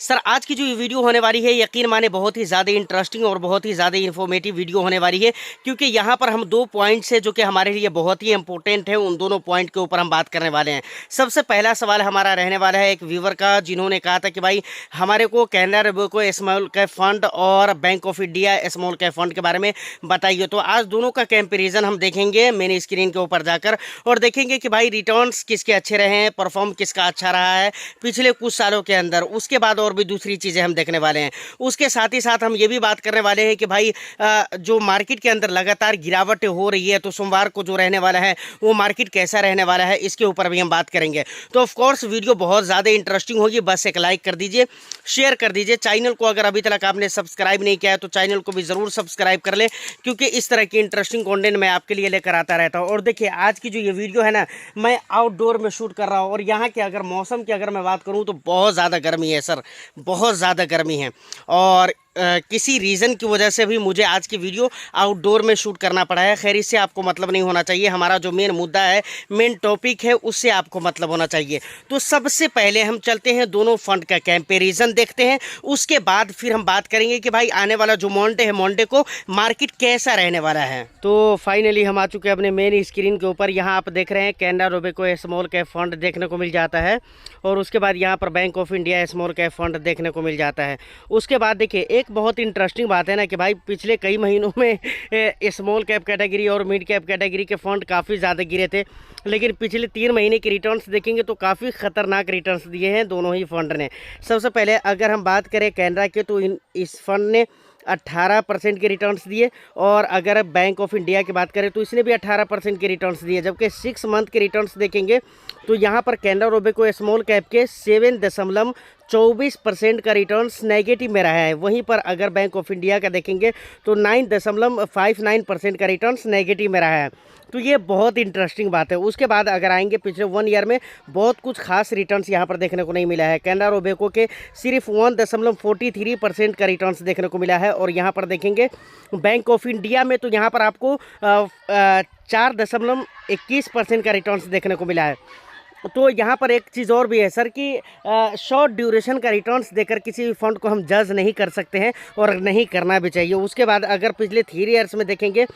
Sir आज की जो ये वीडियो होने वाली है यकीन माने बहुत ही ज़्यादा इंटरेस्टिंग और बहुत ही ज़्यादा इन्फॉर्मेटिव वीडियो होने वाली है, क्योंकि यहाँ पर हम दो पॉइंट्स है जो कि हमारे लिए बहुत ही इंपॉर्टेंट है। उन दोनों पॉइंट के ऊपर हम बात करने वाले हैं। सबसे पहला सवाल हमारा रहने वाला है एक व्यूवर का, जिन्होंने कहा था कि भाई हमारे को Canara Robeco small cap fund और bank of India small cap fund के बारे में बताइए। तो आज दोनों का कंपेरिजन हम देखेंगे मेन स्क्रीन के ऊपर जाकर, और देखेंगे कि भाई रिटर्न्स किसके अच्छे रहे हैं, परफॉर्म किसका अच्छा रहा है पिछले कुछ सालों के अंदर। उसके बाद और भी दूसरी चीज़ें हम देखने वाले हैं। उसके साथ ही साथ हम ये भी बात करने वाले हैं कि भाई जो मार्केट के अंदर लगातार गिरावट हो रही है, तो सोमवार को जो रहने वाला है वो मार्केट कैसा रहने वाला है, इसके ऊपर भी हम बात करेंगे। तो ऑफ कोर्स वीडियो बहुत ज़्यादा इंटरेस्टिंग होगी। बस एक लाइक कर दीजिए, शेयर कर दीजिए। चैनल को अगर अभी तक आपने सब्सक्राइब नहीं किया है तो चैनल को भी ज़रूर सब्सक्राइब कर लें, क्योंकि इस तरह की इंटरेस्टिंग कंटेंट मैं आपके लिए लेकर आता रहता हूँ। और देखिए आज की जो ये वीडियो है ना, मैं आउटडोर में शूट कर रहा हूँ, और यहाँ के अगर मौसम की अगर मैं बात करूँ तो बहुत ज़्यादा गर्मी है सर, बहुत ज़्यादा गर्मी है। और किसी रीज़न की वजह से भी मुझे आज की वीडियो आउटडोर में शूट करना पड़ा है। खैर इससे आपको मतलब नहीं होना चाहिए। हमारा जो मेन मुद्दा है, मेन टॉपिक है, उससे आपको मतलब होना चाहिए। तो सबसे पहले हम चलते हैं दोनों फंड का कंपैरिजन देखते हैं। उसके बाद फिर हम बात करेंगे कि भाई आने वाला जो मंडे है, मंडे को मार्केट कैसा रहने वाला है। तो फाइनली हम आ चुके हैं अपने मेन स्क्रीन के ऊपर। यहाँ आप देख रहे हैं Canara Robeco small cap fund देखने को मिल जाता है, और उसके बाद यहाँ पर bank of India small cap fund देखने को मिल जाता है। उसके बाद देखिए एक बहुत इंटरेस्टिंग बात है ना कि भाई पिछले कई महीनों में स्मॉल कैप कैटेगरी और मिड कैप कैटेगरी के फंड काफ़ी ज़्यादा गिरे थे, लेकिन पिछले 3 महीने के रिटर्न्स देखेंगे तो काफ़ी ख़तरनाक रिटर्न्स दिए हैं दोनों ही फंड ने। सबसे पहले अगर हम बात करें कैनरा के, तो इस फंड ने 18% के रिटर्न्स दिए, और अगर बैंक ऑफ इंडिया की बात करें तो इसने भी 18% के रिटर्न्स दिए। जबकि 6 मंथ के रिटर्न्स देखेंगे तो यहाँ पर कैनरा रोबेको स्मॉल कैप के 7.24% का रिटर्न्स नेगेटिव में रहा है। वहीं पर अगर बैंक ऑफ इंडिया का देखेंगे तो 9.59% का रिटर्न्स नेगेटिव में रहा है। तो ये बहुत इंटरेस्टिंग बात है। उसके बाद अगर आएंगे पिछले 1 ईयर में बहुत कुछ खास रिटर्न्स यहाँ पर देखने को नहीं मिला है। कैनरा रोबेको के सिर्फ 1.43% का रिटर्न्स देखने को मिला है, और यहाँ पर देखेंगे बैंक ऑफ इंडिया में तो यहाँ पर आपको 4.21% का रिटर्न्स देखने को मिला है। तो यहाँ पर एक चीज़ और भी है सर कि शॉर्ट ड्यूरेशन का रिटर्न्स देकर किसी भी फंड को हम जज नहीं कर सकते हैं, और नहीं करना भी चाहिए। उसके बाद अगर पिछले 3 ईयर्स में देखेंगे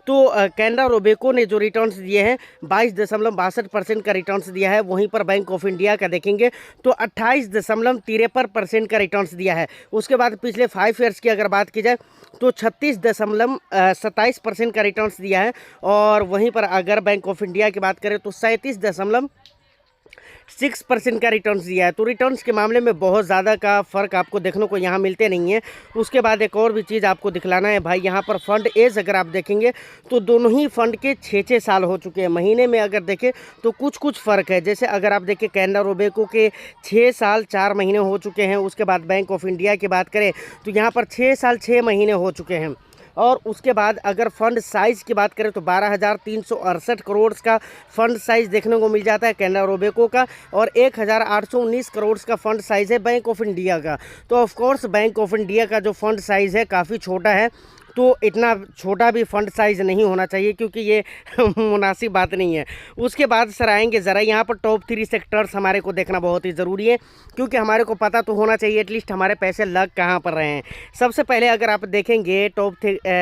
तो कैनरा रोबेको ने जो रिटर्न्स दिए हैं 22.62% का रिटर्न्स दिया है। वहीं पर बैंक ऑफ इंडिया का देखेंगे तो 28.53% का रिटर्न्स दिया है। उसके बाद पिछले 5 ईयर्स की अगर बात की जाए तो 36.27% का रिटर्न्स दिया है, और वहीं पर अगर बैंक ऑफ इंडिया की बात करें तो 37.6% का रिटर्न्स दिया है। तो रिटर्न्स के मामले में बहुत ज़्यादा का फ़र्क आपको देखने को यहाँ मिलते नहीं है। उसके बाद एक और भी चीज़ आपको दिखलाना है भाई, यहाँ पर फंड एज अगर आप देखेंगे तो दोनों ही फंड के 6-6 साल हो चुके हैं। महीने में अगर देखें तो कुछ फ़र्क है। जैसे अगर आप देखें कैनरा रोबेको के 6 साल 4 महीने हो चुके हैं। उसके बाद बैंक ऑफ इंडिया की बात करें तो यहाँ पर 6 साल 6 महीने हो चुके हैं। और उसके बाद अगर फंड साइज़ की बात करें तो 12,368 करोड़ का फंड साइज़ देखने को मिल जाता है कैनरा रोबेको का, और 1,819 करोड़ का फंड साइज़ है बैंक ऑफ इंडिया का। तो of course bank of India का जो फंड साइज़ है काफ़ी छोटा है, तो इतना छोटा भी फंड साइज़ नहीं होना चाहिए, क्योंकि ये मुनासिब बात नहीं है। उसके बाद सर आएंगे ज़रा यहाँ पर टॉप 3 सेक्टर्स हमारे को देखना बहुत ही ज़रूरी है, क्योंकि हमारे को पता तो होना चाहिए एटलीस्ट हमारे पैसे लग कहाँ पर रहे हैं। सबसे पहले अगर आप देखेंगे टॉप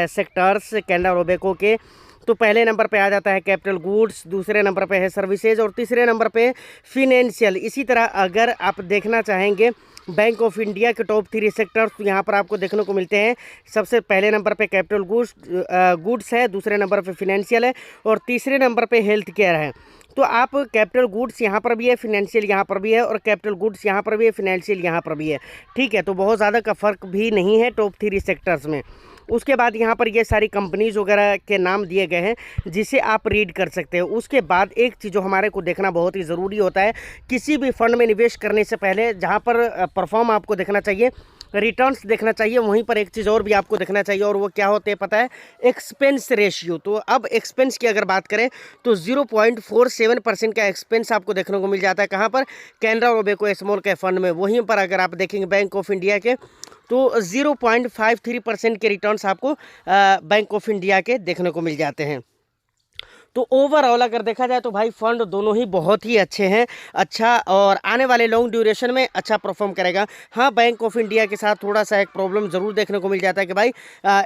सेक्टर्स कैनरा रोबेको के, तो पहले नंबर पे आ जाता है कैपिटल गुड्स, दूसरे नंबर पे है सर्विसेज, और तीसरे नंबर पे फिनेंशियल। इसी तरह अगर आप देखना चाहेंगे बैंक ऑफ इंडिया के टॉप 3 सेक्टर्स, तो यहाँ पर आपको देखने को मिलते हैं। सबसे पहले नंबर पे कैपिटल गुड्स है, दूसरे नंबर पे फिनेंशियल है, और तीसरे नंबर पे हेल्थ केयर है। तो आप कैपिटल गुड्स यहाँ पर भी है, फिनेंशियल यहाँ पर भी है, और कैपिटल गुड्स यहाँ पर भी है, फिनेंशियल यहाँ पर भी है। ठीक है, तो बहुत ज़्यादा का फ़र्क भी नहीं है टॉप 3 सेक्टर्स में। उसके बाद यहाँ पर ये सारी कंपनीज़ वगैरह के नाम दिए गए हैं, जिसे आप रीड कर सकते हो। उसके बाद एक चीज़ जो हमारे को देखना बहुत ही ज़रूरी होता है, किसी भी फंड में निवेश करने से पहले जहाँ पर परफॉर्म आपको देखना चाहिए, रिटर्न्स देखना चाहिए, वहीं पर एक चीज़ और भी आपको देखना चाहिए, और वो क्या होते हैं पता है, एक्सपेंस रेशियो। तो अब एक्सपेंस की अगर बात करें तो 0.47% का एक्सपेंस आपको देखने को मिल जाता है। कहाँ पर? Canara Robeco small cap fund में। वहीं पर अगर आप देखेंगे बैंक ऑफ इंडिया के तो 0.53% के रिटर्न्स आपको बैंक ऑफ इंडिया के देखने को मिल जाते हैं। तो ओवरऑल अगर देखा जाए तो भाई फंड दोनों ही बहुत ही अच्छे हैं, अच्छा, और आने वाले लॉन्ग ड्यूरेशन में अच्छा परफॉर्म करेगा। हाँ, बैंक ऑफ इंडिया के साथ थोड़ा सा एक प्रॉब्लम ज़रूर देखने को मिल जाता है कि भाई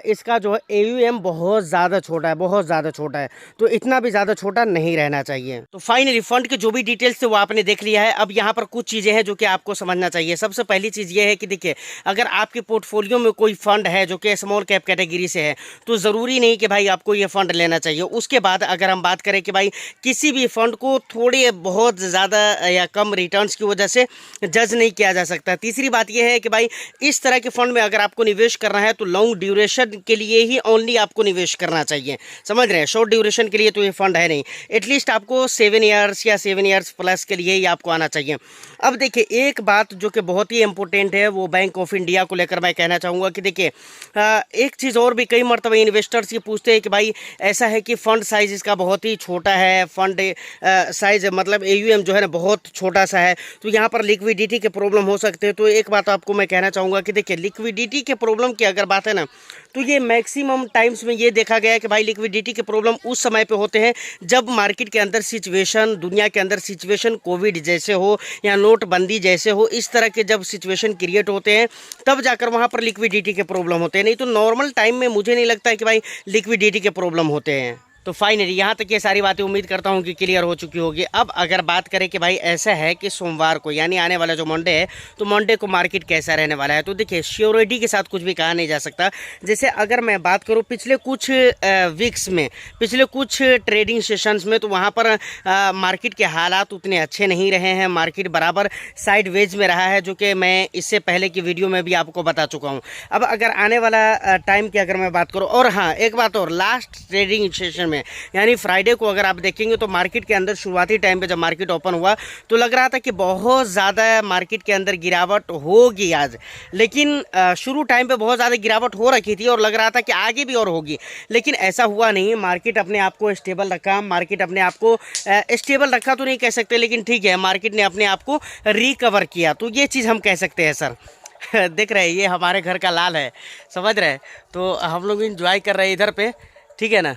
इसका जो है AUM बहुत ज़्यादा छोटा है, बहुत ज़्यादा छोटा है, तो इतना भी ज़्यादा छोटा नहीं रहना चाहिए। तो फाइनली फंड के जो भी डिटेल्स थे वो आपने देख लिया है। अब यहाँ पर कुछ चीज़ें हैं जो कि आपको समझना चाहिए। सबसे पहली चीज़ ये है कि देखिए, अगर आपके पोर्टफोलियो में कोई फंड है जो कि स्मॉल कैप कैटेगरी से है, तो ज़रूरी नहीं कि भाई आपको ये फंड लेना चाहिए। उसके बाद अगर हम बात करें कि भाई किसी भी फंड को थोड़े बहुत ज़्यादा या कम रिटर्न्स की वजह से जज नहीं किया जा सकता। तीसरी बात यह है कि भाई इस तरह के फंड में अगर आपको निवेश करना है तो लॉन्ग ड्यूरेशन के लिए ही ओनली आपको निवेश करना चाहिए, समझ रहे हैं। शॉर्ट ड्यूरेशन के लिए तो ये फंड है नहीं। एटलीस्ट आपको 7 ईयर्स या 7 ईयर्स प्लस के लिए ही आपको आना चाहिए। अब देखिए, एक बात जो कि बहुत ही इंपॉर्टेंट है वो बैंक ऑफ इंडिया को लेकर मैं कहना चाहूँगा कि देखिए, एक चीज़ और भी कई मरतबा इन्वेस्टर्स ये पूछते हैं कि भाई ऐसा है कि फ़ंड साइज़ इसका बहुत ही छोटा है, फंड साइज़ मतलब AUM जो है ना बहुत छोटा सा है, तो यहाँ पर लिक्विडिटी के प्रॉब्लम हो सकते हैं। तो एक बात आपको मैं कहना चाहूँगा कि देखिए, लिक्विडिटी के प्रॉब्लम की अगर बात है ना, तो ये मैक्सिमम टाइम्स में ये देखा गया है कि भाई लिक्विडिटी के प्रॉब्लम उस समय पे होते हैं जब मार्केट के अंदर सिचुएशन, दुनिया के अंदर सिचुएशन कोविड जैसे हो या नोटबंदी जैसे हो, इस तरह के जब सिचुएशन क्रिएट होते हैं तब जाकर वहाँ पर लिक्विडिटी के प्रॉब्लम होते हैं। नहीं तो नॉर्मल टाइम में मुझे नहीं लगता है कि भाई लिक्विडिटी के प्रॉब्लम होते हैं। तो फाइनली यहाँ तक ये सारी बातें उम्मीद करता हूँ कि क्लियर हो चुकी होगी। अब अगर बात करें कि भाई ऐसा है कि सोमवार को यानी आने वाला जो मंडे है, तो मंडे को मार्केट कैसा रहने वाला है, तो देखिए श्योरिटी के साथ कुछ भी कहा नहीं जा सकता। जैसे अगर मैं बात करूँ पिछले कुछ वीक्स में, पिछले कुछ ट्रेडिंग सेशंस में, तो वहाँ पर मार्केट के हालात उतने अच्छे नहीं रहे हैं। मार्केट बराबर साइडवेज में रहा है, जो कि मैं इससे पहले की वीडियो में भी आपको बता चुका हूँ। अब अगर आने वाला टाइम की अगर मैं बात करूँ, और हाँ एक बात और, लास्ट ट्रेडिंग सेशन में यानी फ्राइडे को अगर आप देखेंगे तो मार्केट के अंदर शुरुआती टाइम पे जब मार्केट ओपन हुआ तो लग रहा था कि बहुत ज़्यादा मार्केट के अंदर गिरावट होगी आज, लेकिन शुरू टाइम पे बहुत ज़्यादा गिरावट हो रखी थी और लग रहा था कि आगे भी और होगी, लेकिन ऐसा हुआ नहीं। मार्केट अपने आप को स्टेबल रखा, मार्केट अपने आप को स्टेबल रखा तो नहीं कह सकते, लेकिन ठीक है, मार्केट ने अपने आप को रिकवर किया, तो ये चीज़ हम कह सकते हैं सर। देख रहे हैं, ये हमारे घर का लाल है, समझ रहे हैं, तो हम लोग इंजॉय कर रहे हैं इधर पे, ठीक है ना।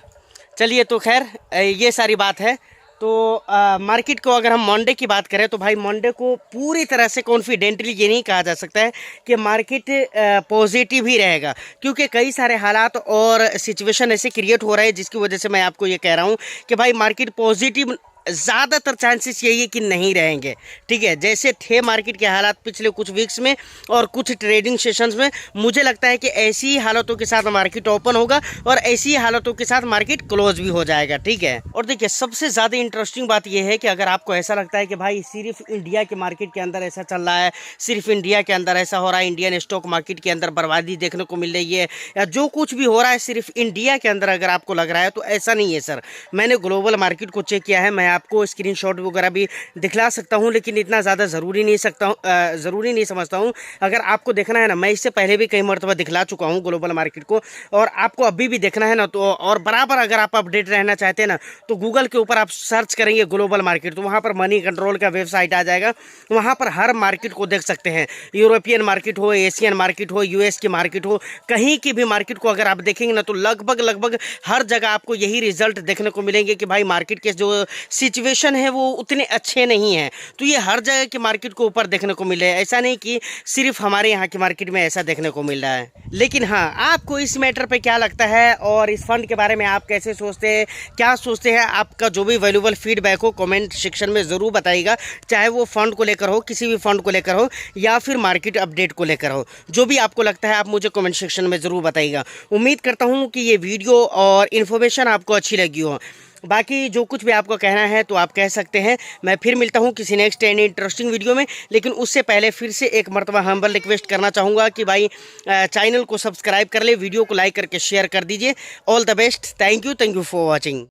चलिए, तो खैर ये सारी बात है। तो मार्केट को अगर हम मंडे की बात करें तो भाई मंडे को पूरी तरह से कॉन्फिडेंटली ये नहीं कहा जा सकता है कि मार्केट पॉजिटिव ही रहेगा, क्योंकि कई सारे हालात और सिचुएशन ऐसे क्रिएट हो रहे हैं जिसकी वजह से मैं आपको ये कह रहा हूँ कि भाई मार्केट पॉजिटिव ज़्यादातर चांसेस यही है कि नहीं रहेंगे, ठीक है। जैसे थे मार्केट के हालात पिछले कुछ वीक्स में और कुछ ट्रेडिंग सेशंस में, मुझे लगता है कि ऐसी ही हालतों के साथ मार्केट ओपन होगा और ऐसी ही हालतों के साथ मार्केट क्लोज भी हो जाएगा, ठीक है। और देखिए, सबसे ज़्यादा इंटरेस्टिंग बात यह है कि अगर आपको ऐसा लगता है कि भाई सिर्फ इंडिया के मार्केट के अंदर ऐसा चल रहा है, सिर्फ इंडिया के अंदर ऐसा हो रहा है, इंडियन स्टॉक मार्केट के अंदर बर्बादी देखने को मिल रही है, या जो कुछ भी हो रहा है सिर्फ इंडिया के अंदर अगर आपको लग रहा है, तो ऐसा नहीं है सर। मैंने ग्लोबल मार्केट को चेक किया है, मैं आपको स्क्रीनशॉट वगैरह भी दिखला सकता हूं, लेकिन इतना ज़्यादा ज़रूरी नहीं समझता हूं। अगर आपको देखना है ना, मैं इससे पहले भी कई मरतबा दिखला चुका हूं ग्लोबल मार्केट को, और आपको अभी भी देखना है ना, तो और बराबर अगर आप अपडेट रहना चाहते हैं ना, तो गूगल के ऊपर आप सर्च करेंगे ग्लोबल मार्केट, तो वहाँ पर मनी कंट्रोल का वेबसाइट आ जाएगा। वहाँ पर हर मार्केट को देख सकते हैं, यूरोपियन मार्केट हो, एशियन मार्केट हो, US की मार्केट हो, कहीं की भी मार्केट को अगर आप देखेंगे ना, तो लगभग हर जगह आपको यही रिजल्ट देखने को मिलेंगे कि भाई मार्केट के जो सिचुएशन है वो उतने अच्छे नहीं हैं। तो ये हर जगह की मार्केट को ऊपर देखने को मिल रहा है, ऐसा नहीं कि सिर्फ हमारे यहाँ की मार्केट में ऐसा देखने को मिल रहा है। लेकिन हाँ, आपको इस मैटर पे क्या लगता है और इस फंड के बारे में आप कैसे सोचते हैं, क्या सोचते हैं, आपका जो भी वैल्यूएबल फीडबैक हो कमेंट सेक्शन में ज़रूर बताइएगा। चाहे वो फंड को लेकर हो, किसी भी फंड को लेकर हो, या फिर मार्केट अपडेट को लेकर हो, जो भी आपको लगता है आप मुझे कमेंट सेक्शन में ज़रूर बताइएगा। उम्मीद करता हूँ कि ये वीडियो और इन्फॉर्मेशन आपको अच्छी लगी हो। बाकी जो कुछ भी आपको कहना है तो आप कह सकते हैं। मैं फिर मिलता हूं किसी नेक्स्ट एंड इंटरेस्टिंग वीडियो में, लेकिन उससे पहले फिर से एक मरतबा हम्बल रिक्वेस्ट करना चाहूँगा कि भाई चैनल को सब्सक्राइब कर ले, वीडियो को लाइक करके शेयर कर दीजिए। All the best, thank you for watching.